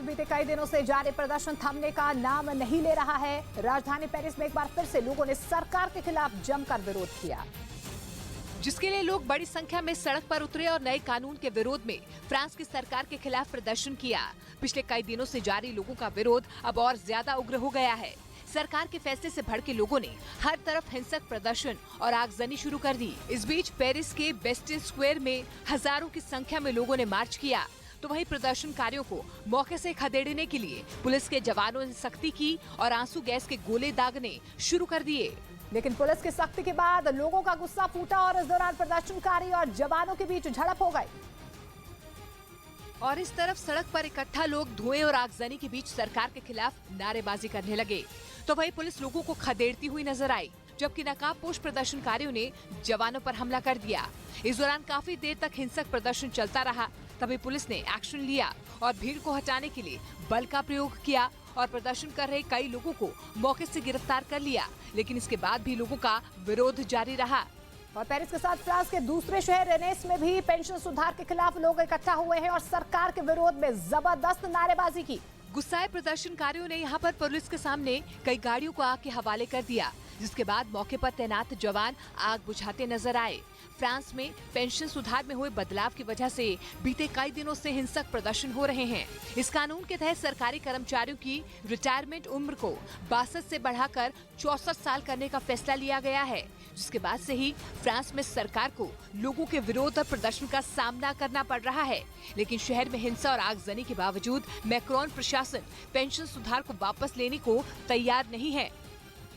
बीते कई दिनों से जारी प्रदर्शन थमने का नाम नहीं ले रहा है। राजधानी पेरिस में एक बार फिर से लोगों ने सरकार के खिलाफ जमकर विरोध किया, जिसके लिए लोग बड़ी संख्या में सड़क पर उतरे और नए कानून के विरोध में फ्रांस की सरकार के खिलाफ प्रदर्शन किया। पिछले कई दिनों से जारी लोगों का विरोध अब और ज्यादा उग्र हो गया है। सरकार के फैसले से भड़के लोगों ने हर तरफ हिंसक प्रदर्शन और आगजनी शुरू कर दी। इस बीच पेरिस के बेस्टिन स्क्वायर में हजारों की संख्या में लोगों ने मार्च किया, तो वहीं प्रदर्शनकारियों को मौके से खदेड़ने के लिए पुलिस के जवानों ने सख्ती की और आंसू गैस के गोले दागने शुरू कर दिए। लेकिन पुलिस की सख्ती के बाद लोगों का गुस्सा फूटा और इस दौरान प्रदर्शनकारी और जवानों के बीच झड़प हो गई। और इस तरफ सड़क पर इकट्ठा लोग धुएं और आगजनी के बीच सरकार के खिलाफ नारेबाजी करने लगे, तो वहीं पुलिस लोगों को खदेड़ती हुई नजर आई, जबकि नकाबपोश प्रदर्शनकारियों ने जवानों पर हमला कर दिया। इस दौरान काफी देर तक हिंसक प्रदर्शन चलता रहा, तभी पुलिस ने एक्शन लिया और भीड़ को हटाने के लिए बल का प्रयोग किया और प्रदर्शन कर रहे कई लोगों को मौके से गिरफ्तार कर लिया। लेकिन इसके बाद भी लोगों का विरोध जारी रहा। और पेरिस के साथ फ्रांस के दूसरे शहर रेनेस में भी पेंशन सुधार के खिलाफ लोग इकट्ठा हुए हैं और सरकार के विरोध में जबरदस्त नारेबाजी की। गुस्साए प्रदर्शनकारियों ने यहां पर पुलिस के सामने कई गाड़ियों को आग के हवाले कर दिया, जिसके बाद मौके पर तैनात जवान आग बुझाते नजर आए। फ्रांस में पेंशन सुधार में हुए बदलाव की वजह से बीते कई दिनों से हिंसक प्रदर्शन हो रहे हैं। इस कानून के तहत सरकारी कर्मचारियों की रिटायरमेंट उम्र को 62 से बढ़ाकर 64 साल करने का फैसला लिया गया है, जिसके बाद से ही फ्रांस में सरकार को लोगों के विरोध और प्रदर्शन का सामना करना पड़ रहा है। लेकिन शहर में हिंसा और आगजनी के बावजूद मैक्रोन प्रशासन पेंशन सुधार को वापस लेने को तैयार नहीं है।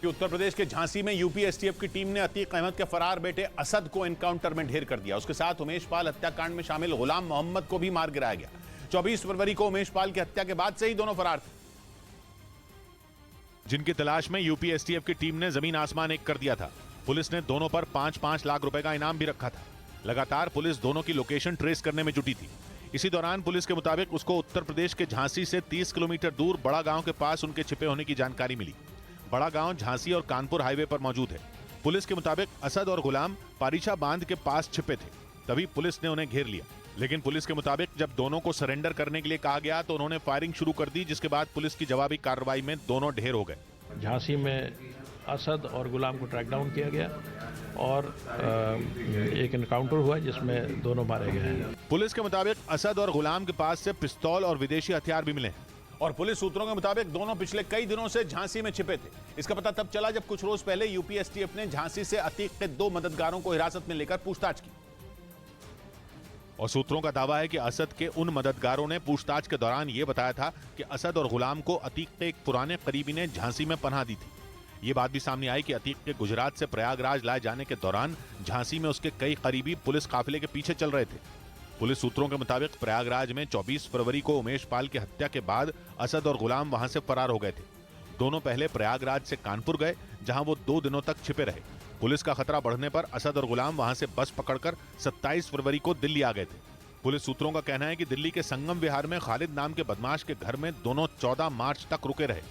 कि उत्तर प्रदेश के झांसी में यूपी एसटीएफ की टीम ने अतीक अहमद के फरार बेटे असद को एनकाउंटर में ढेर कर दिया। उसके साथ उमेश पाल हत्याकांड में शामिल गुलाम मोहम्मद को भी मार गिराया गया। 24 फरवरी को उमेश पाल की हत्या के बाद से ही दोनों फरार थे, जिनकी तलाश में यूपी एसटीएफ की टीम ने जमीन आसमान एक कर दिया था। पुलिस ने दोनों पर 5-5 लाख रुपए का इनाम भी रखा था। लगातार पुलिस दोनों की लोकेशन ट्रेस करने में जुटी थी। इसी दौरान पुलिस के मुताबिक उसको उत्तर प्रदेश के झांसी से 30 किलोमीटर दूर बड़ा गांव के पास उनके छिपे होने की जानकारी मिली। बड़ा गांव झांसी और कानपुर हाईवे पर मौजूद है। पुलिस के मुताबिक असद और गुलाम पारीछा बांध के पास छिपे थे, तभी पुलिस ने उन्हें घेर लिया। लेकिन पुलिस के मुताबिक जब दोनों को सरेंडर करने के लिए कहा गया तो उन्होंने फायरिंग शुरू कर दी, जिसके बाद पुलिस की जवाबी कार्रवाई में दोनों ढेर हो गए। झांसी में असद और गुलाम को ट्रैक डाउन किया गया और एक एनकाउंटर हुआ जिसमें दोनों मारे गए हैं। पुलिस के मुताबिक असद और गुलाम के पास से पिस्तौल और विदेशी हथियार भी मिले हैं। और पुलिस सूत्रों के मुताबिक दोनों पिछले कई दिनों से झांसी में छिपे थे। इसका पता तब चला जब कुछ रोज पहले यूपी एसटीएफ ने झांसी से अतीक के 2 मददगारों को हिरासत में लेकर पूछताछ की। और सूत्रों का दावा है कि असद के उन मददगारों ने पूछताछ के दौरान यह बताया था कि असद और गुलाम को अतीक के एक पुराने करीबी ने झांसी में पनाह दी थी। ये बात भी सामने आई कि अतीक के गुजरात से प्रयागराज लाए जाने के दौरान झांसी में उसके कई करीबी पुलिस काफिले के पीछे चल रहे थे। पुलिस सूत्रों के मुताबिक प्रयागराज में 24 फरवरी को उमेश पाल की हत्या के बाद असद और गुलाम वहां से फरार हो गए थे। दोनों पहले प्रयागराज से कानपुर गए, जहां वो 2 दिनों तक छिपे रहे। पुलिस का खतरा बढ़ने पर असद और गुलाम वहां से बस पकड़कर 27 फरवरी को दिल्ली आ गए थे। पुलिस सूत्रों का कहना है कि दिल्ली के संगम विहार में खालिद नाम के बदमाश के घर में दोनों 14 मार्च तक रुके रहे।